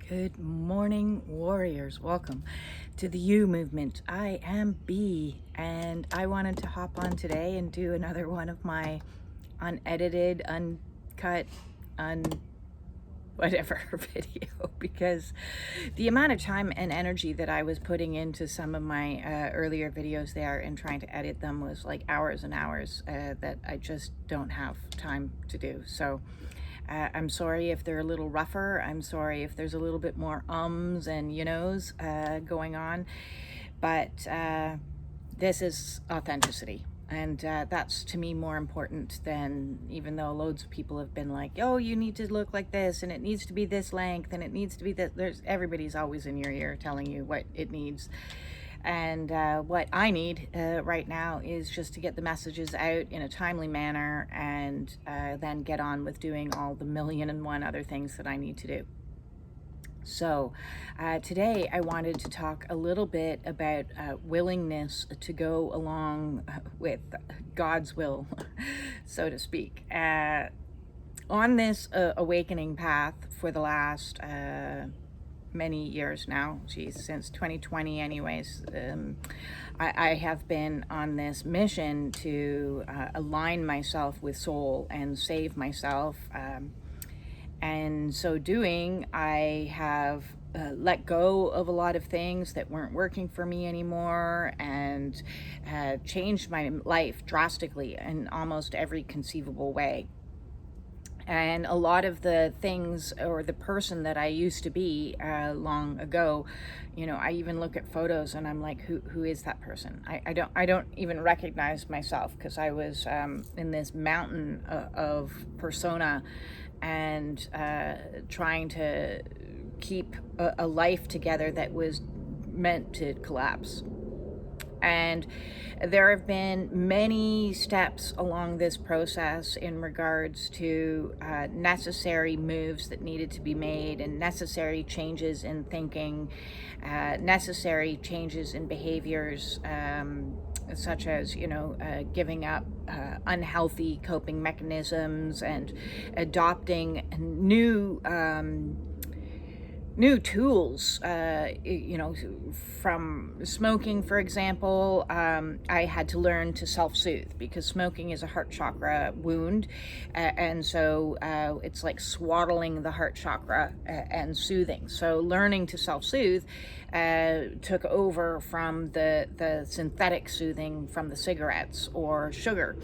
Good morning, warriors. Welcome to the You movement. I am B, and I wanted to hop on today and do another one of my unedited, uncut, whatever video, because the amount of time and energy that I was putting into some of my earlier videos there and trying to edit them was like hours and hours that I just don't have time to do. So I'm sorry if they're a little rougher. I'm sorry if there's a little bit more ums and knows going on, but this is authenticity. And that's to me more important than, even though loads of people have been like, oh, you need to look like this and it needs to be this length and it needs to be this. Everybody's always in your ear telling you what it needs. And what I need right now is just to get the messages out in a timely manner and then get on with doing all the million and one other things that I need to do. So today I wanted to talk a little bit about willingness to go along with God's will, so to speak. On this awakening path for the last many years now, since 2020 anyways, I have been on this mission to align myself with soul and save myself. And so doing, I have let go of a lot of things that weren't working for me anymore and changed my life drastically in almost every conceivable way. And a lot of the things or the person that I used to be long ago, I even look at photos and I'm like, who is that person? I don't even recognize myself, because I was in this mountain of persona and trying to keep a life together that was meant to collapse. And there have been many steps along this process in regards to necessary moves that needed to be made, and necessary changes in thinking, necessary changes in behaviors, such as, giving up unhealthy coping mechanisms and adopting new tools, from smoking, for example. I had to learn to self-soothe, because smoking is a heart chakra wound, and so it's like swaddling the heart chakra and soothing. So learning to self-soothe took over from the synthetic soothing from the cigarettes or sugar.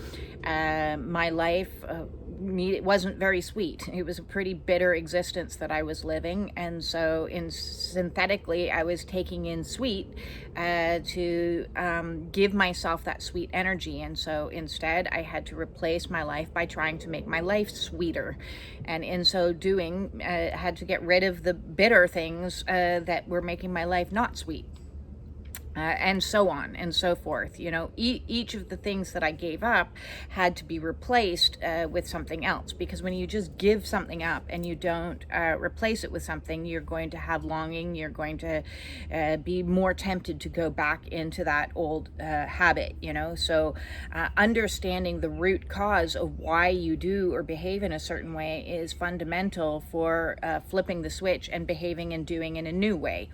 My life it wasn't very sweet. It was a pretty bitter existence that I was living, and so synthetically I was taking in sweet to give myself that sweet energy. And so instead I had to replace my life by trying to make my life sweeter, and in so doing had to get rid of the bitter things that were making my life not sweet. And so on and so forth. Each of the things that I gave up had to be replaced with something else, because when you just give something up and you don't replace it with something, you're going to have longing. You're going to be more tempted to go back into that old habit. So understanding the root cause of why you do or behave in a certain way is fundamental for flipping the switch and behaving and doing in a new way.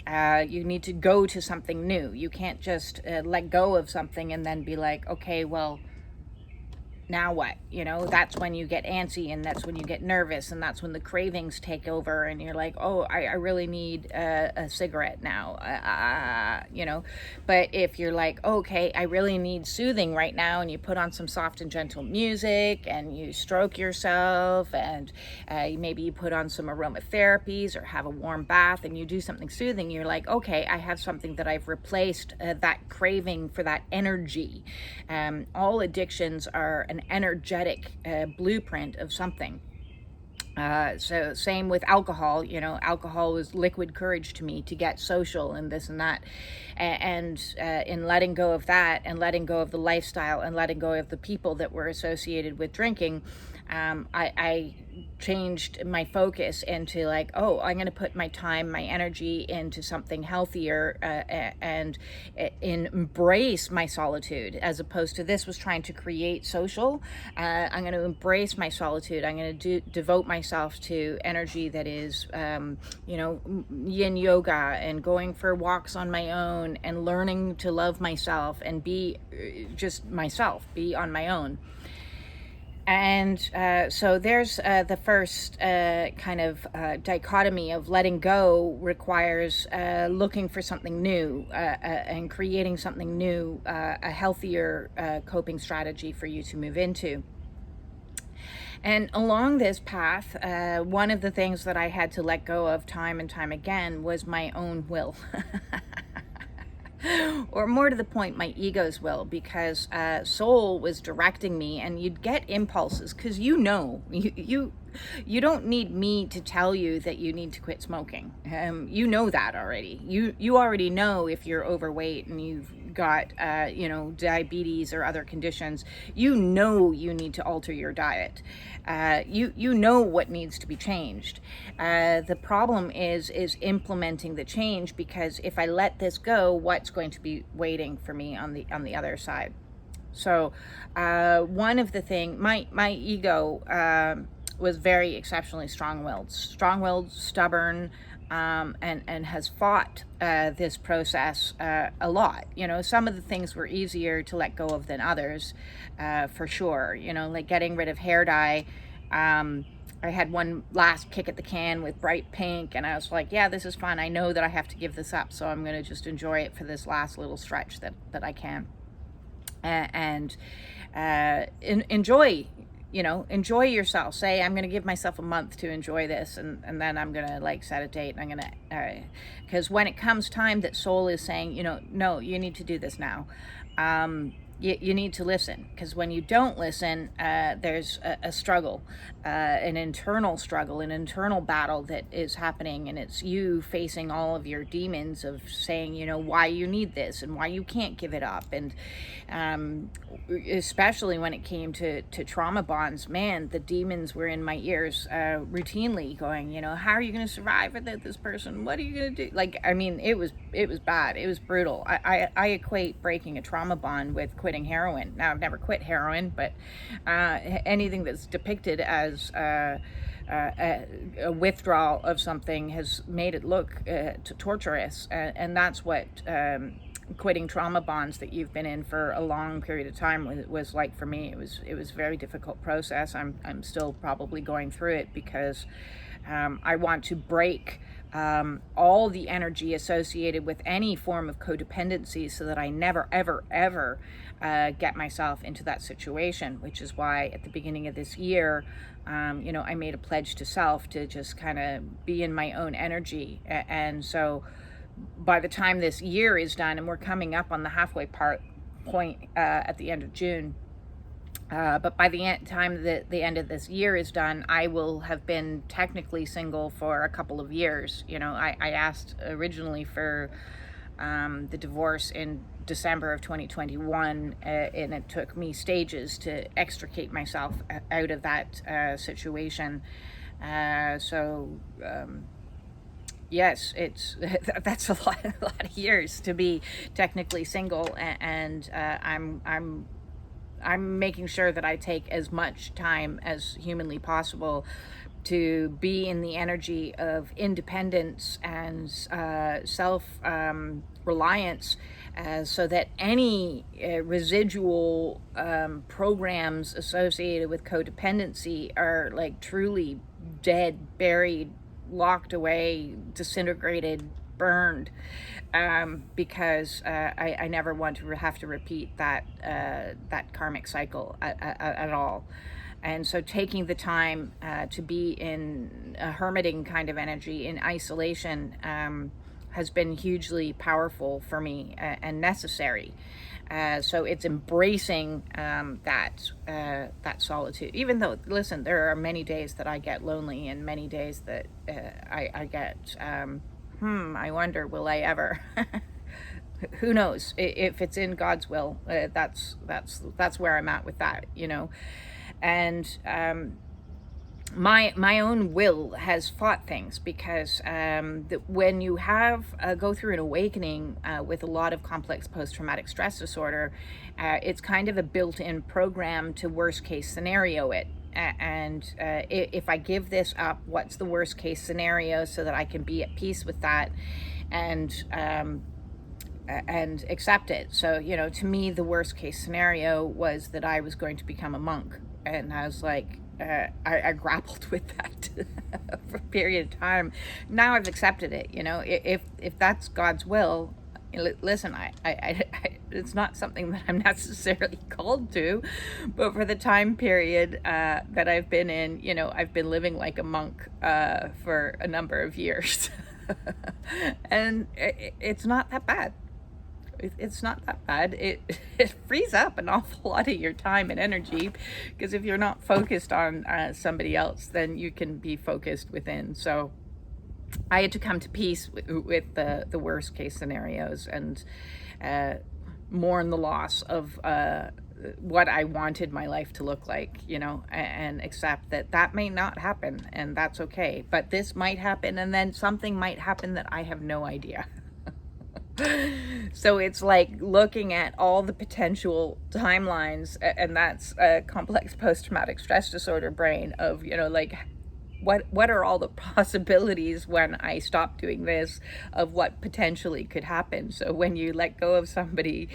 You need to go to something new. You can't just let go of something and then be like, okay, well, now what? That's when you get antsy, and that's when you get nervous, and that's when the cravings take over, and you're like, oh, I really need a cigarette now. But if you're like, okay, I really need soothing right now, and you put on some soft and gentle music and you stroke yourself, and maybe you put on some aromatherapies or have a warm bath and you do something soothing, you're like, okay, I have something that I've replaced that craving for that energy. All addictions are an energetic blueprint of something. So same with alcohol. Alcohol was liquid courage to me to get social and this and that. And in letting go of that and letting go of the lifestyle and letting go of the people that were associated with drinking, I changed my focus into like, oh, I'm going to put my time, my energy into something healthier, and embrace my solitude, as opposed to this was trying to create social. I'm going to embrace my solitude. I'm going to devote myself to energy that is, yin yoga, and going for walks on my own, and learning to love myself and be just myself, be on my own. And so there's the first kind of dichotomy of letting go requires looking for something new, and creating something new, a healthier coping strategy for you to move into. And along this path, one of the things that I had to let go of time and time again was my own will. Or more to the point, my ego's will, because soul was directing me, and you'd get impulses, because you don't need me to tell you that you need to quit smoking. You know that already. You already know if you're overweight and you've got diabetes or other conditions. You know you need to alter your diet. You know what needs to be changed. The problem is implementing the change, because if I let this go, what's going to be waiting for me on the other side? So one of the things, my ego was very exceptionally strong-willed, stubborn, and has fought this process a lot. Some of the things were easier to let go of than others, for sure. Like getting rid of hair dye. I had one last kick at the can with bright pink, and I was like, yeah, this is fun. I know that I have to give this up, so I'm going to just enjoy it for this last little stretch that I can. And enjoy yourself. Say, I'm going to give myself a month to enjoy this, and then I'm going to like set a date, and I'm going to, because when it comes time that soul is saying, no, you need to do this now, you need to listen, because when you don't listen, there's a struggle, an internal struggle, an internal battle that is happening, and it's you facing all of your demons of saying, why you need this and why you can't give it up. And especially when it came to trauma bonds, man, the demons were in my ears routinely going, how are you going to survive without this person? What are you going to do? Like, I mean, it was bad. It was brutal. I equate breaking a trauma bond with quitting heroin. Now, I've never quit heroin, but anything that's depicted as a withdrawal of something has made it look torturous, and that's what quitting trauma bonds that you've been in for a long period of time was like for me. It was a very difficult process. I'm still probably going through it, because I want to break all the energy associated with any form of codependency, so that I never, ever, ever get myself into that situation, which is why at the beginning of this year, I made a pledge to self to just kind of be in my own energy. And so by the time this year is done, and we're coming up on the halfway point at the end of June, but by the time that the end of this year is done, I will have been technically single for a couple of years. I asked originally for the divorce in December of 2021, and it took me stages to extricate myself out of that situation. Yes, that's a lot of years to be technically single, and I'm making sure that I take as much time as humanly possible to be in the energy of independence and self reliance, so that any residual programs associated with codependency are like truly dead, buried, locked away, disintegrated, burned, because I never want to have to repeat that karmic cycle at all. And so taking the time to be in a hermiting kind of energy, in isolation, has been hugely powerful for me, and necessary. So it's embracing that solitude. Even though, listen, there are many days that I get lonely, and many days that I get, I wonder, will I ever? Who knows? If it's in God's will, that's where I'm at with that, And my own will has fought things, because when you have go through an awakening with a lot of complex post-traumatic stress disorder, it's kind of a built-in program to worst case scenario it. And if I give this up, what's the worst case scenario, so that I can be at peace with that and accept it. So, you know, to me, the worst case scenario was that I was going to become a monk. And I was like, I grappled with that for a period of time. Now I've accepted it. You know, if that's God's will, listen, I it's not something that I'm necessarily called to, but for the time period that I've been in, you know, I've been living like a monk for a number of years. And it's not that bad. It's not that bad. It frees up an awful lot of your time and energy, because if you're not focused on somebody else, then you can be focused within. So I had to come to peace with the worst case scenarios, and mourn the loss of what I wanted my life to look like, you know, and accept that that may not happen, and that's okay. But this might happen, and then something might happen that I have no idea. So it's like looking at all the potential timelines, and that's a complex post-traumatic stress disorder brain of, you know, like, what are all the possibilities when I stop doing this, of what potentially could happen. So when you let go of somebody,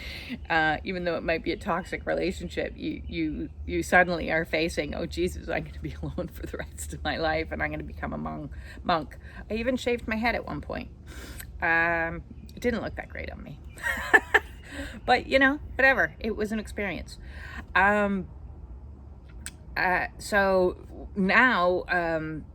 even though it might be a toxic relationship, you suddenly are facing, oh Jesus, I'm going to be alone for the rest of my life, and I'm going to become a monk. I even shaved my head at one point. It didn't look that great on me. But, you know, whatever. It was an experience. So now,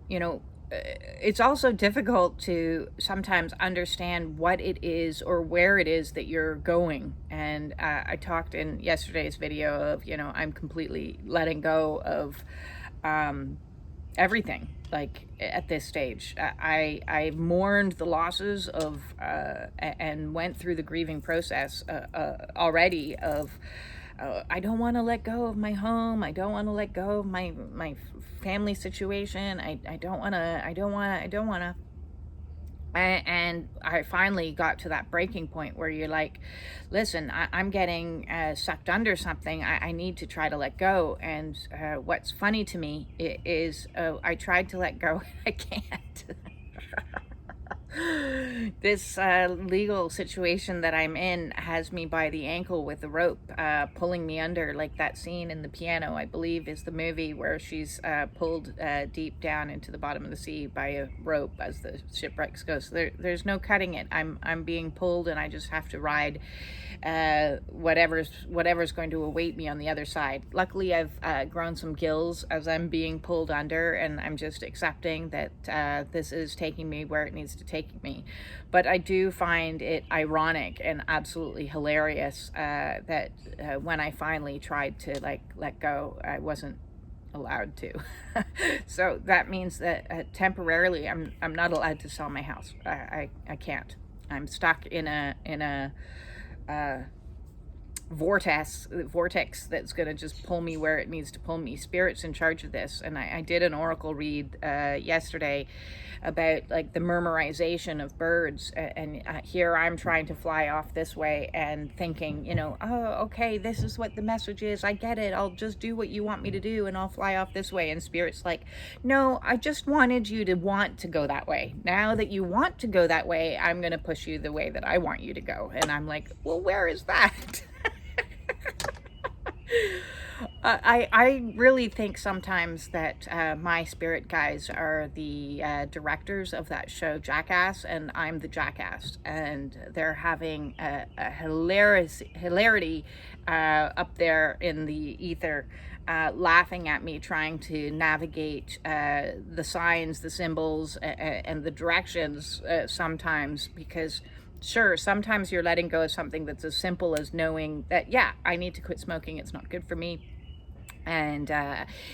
you know, it's also difficult to sometimes understand what it is or where it is that you're going. And I talked in yesterday's video of, you know, I'm completely letting go of everything. Like, at this stage, I mourned the losses of and went through the grieving process already of I don't want to let go of my home. I don't want to let go of my family situation. I don't want to. And I finally got to that breaking point where you're like, listen, I'm getting sucked under something. I need to try to let go. And what's funny to me is I tried to let go. I can't. This legal situation that I'm in has me by the ankle with a rope, pulling me under, like that scene in The Piano, I believe is the movie, where she's pulled deep down into the bottom of the sea by a rope as the shipwrecks go. So there's no cutting it. I'm being pulled, and I just have to ride whatever's going to await me on the other side. Luckily, I've grown some gills as I'm being pulled under, and I'm just accepting that this is taking me where it needs to take me. But I do find it ironic and absolutely hilarious that when I finally tried to let go, I wasn't allowed to. So that means that temporarily I'm not allowed to sell my house. I can't. I'm stuck in a vortex that's going to just pull me where it needs to pull me. Spirit's in charge of this. And I did an oracle read yesterday about like the murmurization of birds, and here I'm trying to fly off this way and thinking, you know, oh, okay, this is what the message is, I get it, I'll just do what you want me to do and I'll fly off this way. And Spirit's like, no, I just wanted you to want to go that way. Now that you want to go that way, I'm going to push you the way that I want you to go. And I'm like, well, where is that? I really think sometimes that my spirit guides are the directors of that show Jackass, and I'm the jackass, and they're having a hilarity up there in the ether, laughing at me trying to navigate the signs, the symbols, and the directions sometimes, because sure, sometimes you're letting go of something that's as simple as knowing that, yeah, I need to quit smoking, it's not good for me. And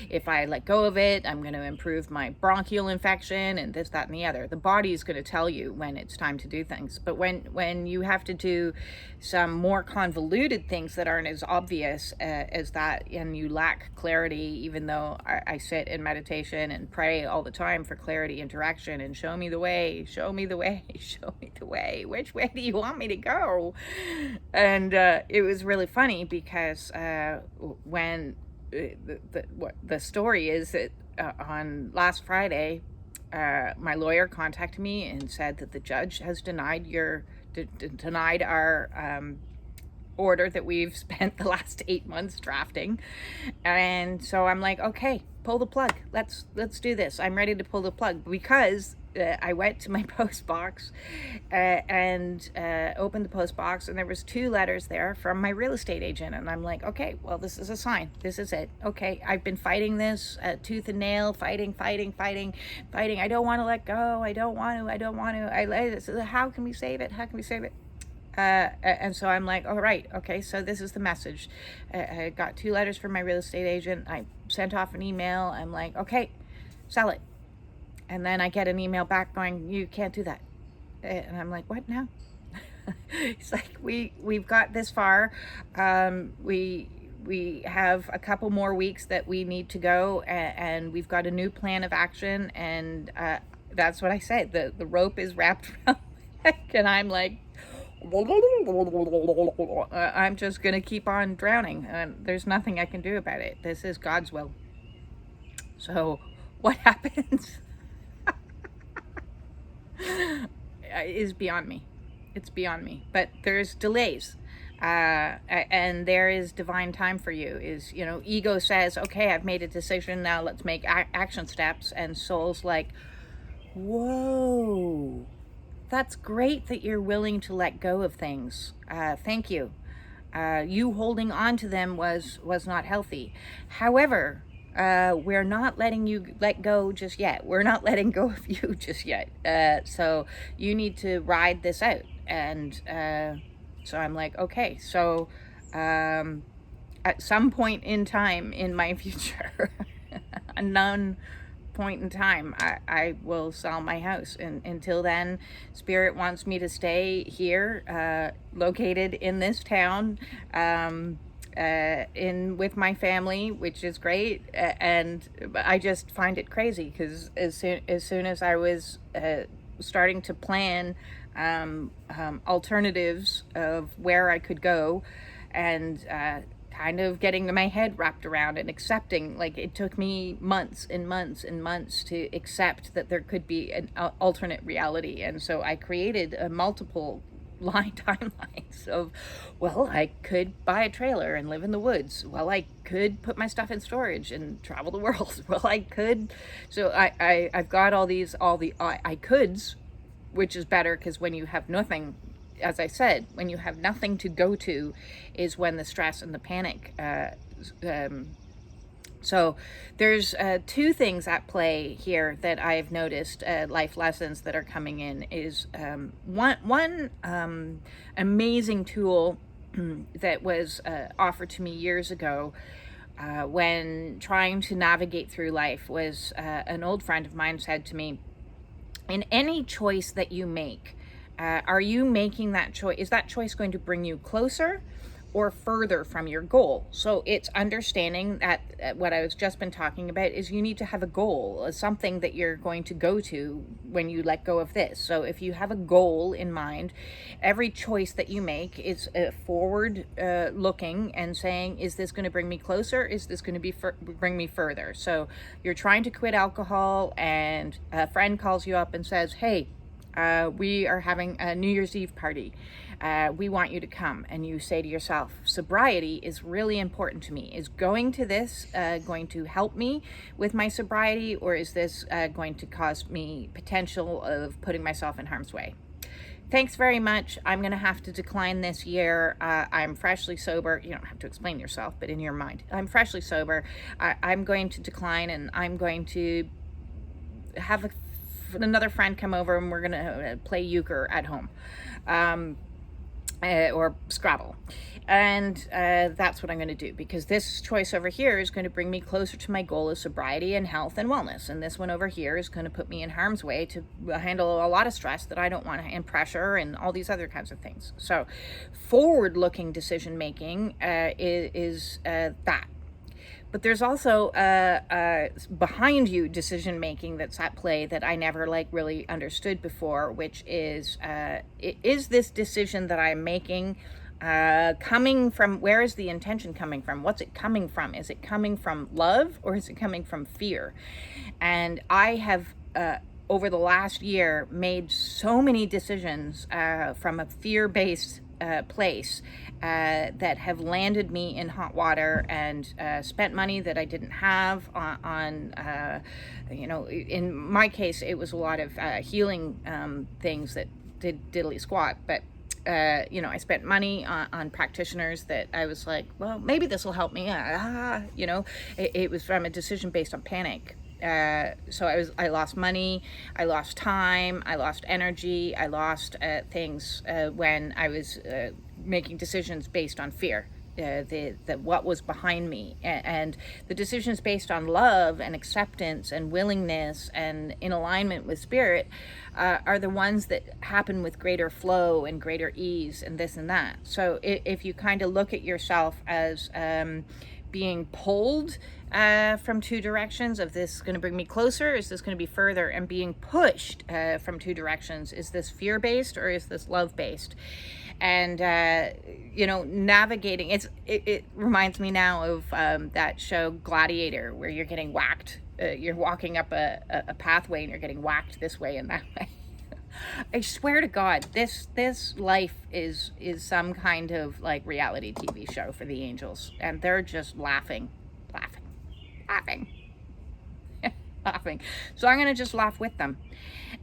if I let go of it, I'm going to improve my bronchial infection and this, that, and the other. The body is going to tell you when it's time to do things. But when you have to do some more convoluted things that aren't as obvious as that, and you lack clarity, even though I sit in meditation and pray all the time for clarity and direction and show me the way, show me the way, show me the way. Which way do you want me to go? And it was really funny because when the story is that on last Friday, my lawyer contacted me and said that the judge has denied our order that we've spent the last 8 months drafting. And so I'm like, okay, pull the plug. Let's do this. I'm ready to pull the plug because I went to my post box and opened the post box, and there was 2 letters there from my real estate agent. And I'm like, okay, well, this is a sign. This is it. Okay, I've been fighting this tooth and nail, fighting. I don't want to let go. I don't want to. How can we save it? How can we save it? And so I'm like, all right, okay, so this is the message. I got 2 letters from my real estate agent. I sent off an email. I'm like, okay, sell it. And then I get an email back going, you can't do that. And I'm like, what now? It's like, we've got this far. We have a couple more weeks that we need to go, and we've got a new plan of action. And that's what I said. The rope is wrapped around my neck, and I'm like, I'm just going to keep on drowning. There's nothing I can do about it. This is God's will. So what happens is beyond me. It's beyond me. But there's delays. And there is divine time for you. Is, ego says, okay, I've made a decision. Now let's make action steps. And soul's like, whoa. That's great that you're willing to let go of things. Thank you. You holding on to them was not healthy. However, we're not letting you let go just yet. We're not letting go of you just yet. So you need to ride this out. And so I'm like, okay. So at some point in time in my future, unknown point in time, I will sell my house. And until then, Spirit wants me to stay here, located in this town, with my family, which is great. And I just find it crazy because as soon as I was starting to plan alternatives of where I could go, and kind of getting my head wrapped around and accepting, like, it took me months and months and months to accept that there could be an alternate reality. And so I created a multiple line timelines of, well, I could buy a trailer and live in the woods. Well, I could put my stuff in storage and travel the world. Well, I could. So I've got all the I coulds, which is better because when you have nothing, as I said, when you have nothing to go to is when the stress and the panic. So there's 2 things at play here that I've noticed, life lessons that are coming in is one amazing tool that was offered to me years ago when trying to navigate through life was an old friend of mine said to me, in any choice that you make, are you making that choice? Is that choice going to bring you closer or further from your goal? So it's understanding that what I was just been talking about is you need to have a goal, something that you're going to go to when you let go of this. So if you have a goal in mind, every choice that you make is forward looking and saying, is this going to bring me closer? Is this going to bring me further? So you're trying to quit alcohol and a friend calls you up and says, hey, we are having a New Year's Eve party. We want you to come. And you say to yourself, sobriety is really important to me. Is going to this going to help me with my sobriety, or is this going to cause me potential of putting myself in harm's way? Thanks very much. I'm going to have to decline this year. I'm freshly sober. You don't have to explain yourself, but in your mind, I'm freshly sober. I'm going to decline, and I'm going to have another friend come over, and we're going to play euchre at home. or Scrabble. And that's what I'm going to do, because this choice over here is going to bring me closer to my goal of sobriety and health and wellness. And this one over here is going to put me in harm's way to handle a lot of stress that I don't want, and pressure and all these other kinds of things. So forward-looking decision making is that. But there's also behind you decision making that's at play that I never really understood before, which is this decision that I'm making coming from, where is the intention coming from? What's it coming from? Is it coming from love, or is it coming from fear? And I have over the last year made so many decisions from a fear-based place that have landed me in hot water, and spent money that I didn't have on in my case, it was a lot of healing things that did diddly squat. But I spent money on practitioners that I was like, well, maybe this will help me. It was from a decision based on panic. So I lost money, I lost time, I lost energy, I lost things when I was making decisions based on fear. What was behind me, and the decisions based on love and acceptance and willingness and in alignment with spirit are the ones that happen with greater flow and greater ease and this and that. So if you kind of look at yourself as being pulled from two directions, of this going to bring me closer, is this going to be further, and being pushed from two directions, is this fear-based or is this love-based? And navigating, it reminds me now of that show Gladiator, where you're getting whacked, you're walking up a pathway and you're getting whacked this way and that way. I swear to God, this life is some kind of reality TV show for the angels, and they're just laughing. Laughing. So I'm going to just laugh with them,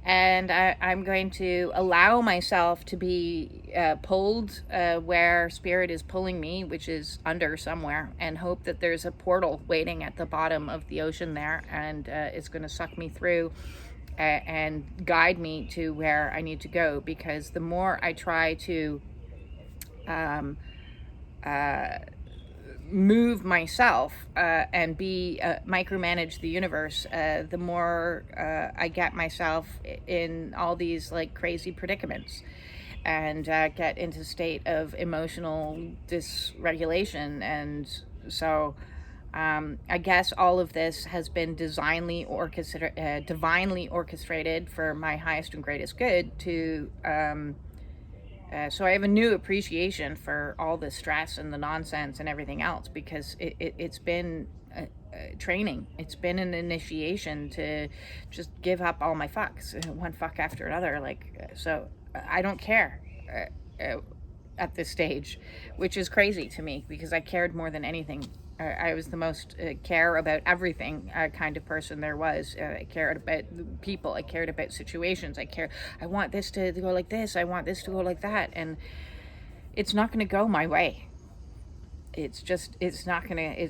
and I'm going to allow myself to be pulled where spirit is pulling me, which is under somewhere, and hope that there's a portal waiting at the bottom of the ocean there, and it's going to suck me through and guide me to where I need to go. Because the more I try to move myself and be micromanage the universe, the more I get myself in all these crazy predicaments, and get into state of emotional dysregulation. And so I guess all of this has been divinely orchestrated for my highest and greatest good, to so I have a new appreciation for all the stress and the nonsense and everything else, because it's been training. It's been an initiation to just give up all my fucks, one fuck after another. So I don't care at this stage, which is crazy to me, because I cared more than anything. I was the most care about everything kind of person there was. I cared about people. I cared about situations. I want this to go like this. I want this to go like that. And it's not going to go my way. It's not going to,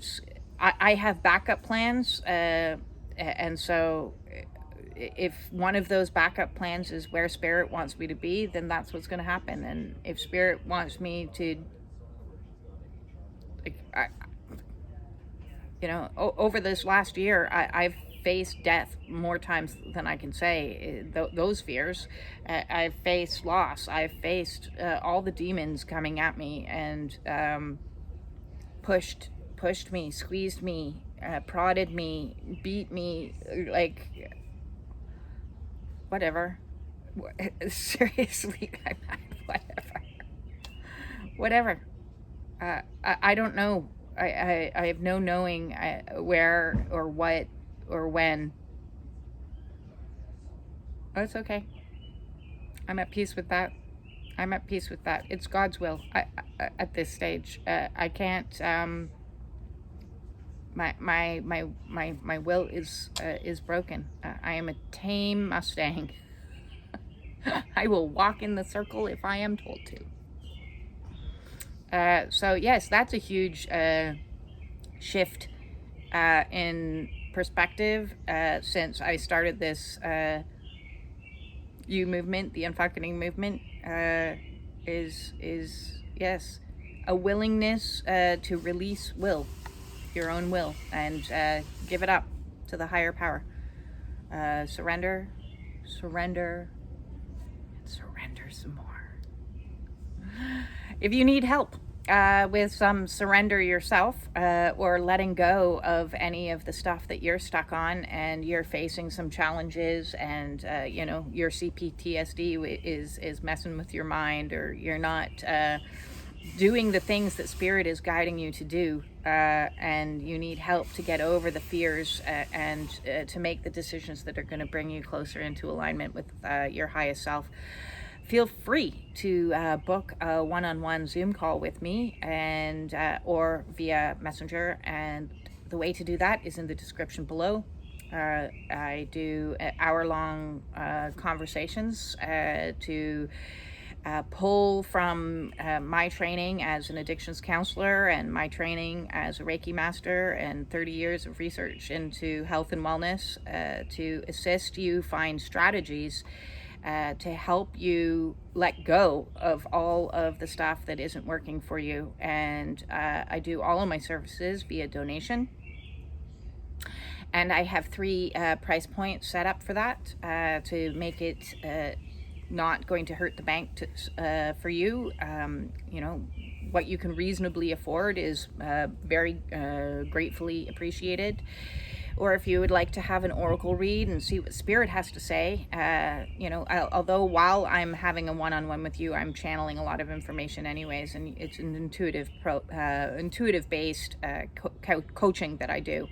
I have backup plans. And so if one of those backup plans is where spirit wants me to be, then that's what's going to happen. And if spirit wants me to, over this last year, I've faced death more times than I can say. Those fears. I've faced loss. I've faced all the demons coming at me, and pushed me, squeezed me, prodded me, beat me, whatever. Seriously, whatever. I don't know. I have no knowing where or what or when. Oh, it's okay. I'm at peace with that. It's God's will. At this stage, I can't. My will is broken. I am a tame Mustang. I will walk in the circle if I am told to. So yes, that's a huge shift in perspective since I started this You movement, the Unfucking movement. is yes, a willingness to release your own will, and give it up to the higher power. Surrender, surrender, and surrender some more. If you need help with some surrender yourself, or letting go of any of the stuff that you're stuck on, and you're facing some challenges, and your CPTSD is messing with your mind, or you're not doing the things that spirit is guiding you to do, and you need help to get over the fears, and to make the decisions that are going to bring you closer into alignment with your highest self, feel free to book a one-on-one Zoom call with me, and or via Messenger. And the way to do that is in the description below. I do hour-long conversations to pull from my training as an addictions counselor, and my training as a Reiki master, and 30 years of research into health and wellness, to assist you find strategies to help you let go of all of the stuff that isn't working for you. And I do all of my services via donation. And I have 3 price points set up for that, to make it not going to hurt the bank for you. What you can reasonably afford is very gratefully appreciated. Or if you would like to have an oracle read and see what spirit has to say, although while I'm having a one-on-one with you, I'm channeling a lot of information anyways, and it's an intuitive-based coaching that I do,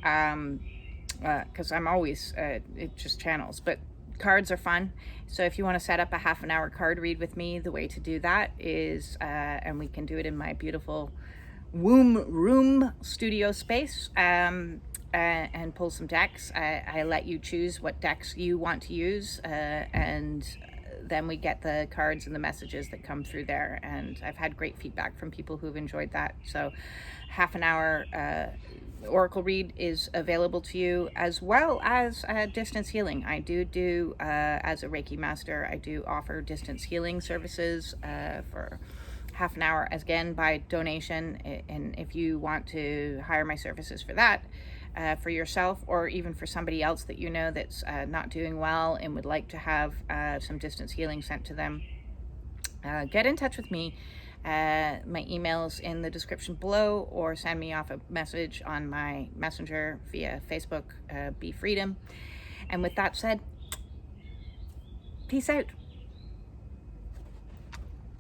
because I'm always, it just channels. But cards are fun. So if you want to set up a half-an-hour card read with me, the way to do that is, and we can do it in my beautiful womb room studio space, and pull some decks. I let you choose what decks you want to use, and then we get the cards and the messages that come through there. And I've had great feedback from people who've enjoyed that. So half an hour oracle read is available to you, as well as distance healing. I do as a Reiki master, I do offer distance healing services for half an hour, again by donation. And if you want to hire my services for that, for yourself, or even for somebody else that you know that's not doing well and would like to have some distance healing sent to them, get in touch with me. My email's in the description below, or send me off a message on my messenger via Facebook, Be Freedom. And with that said, peace out.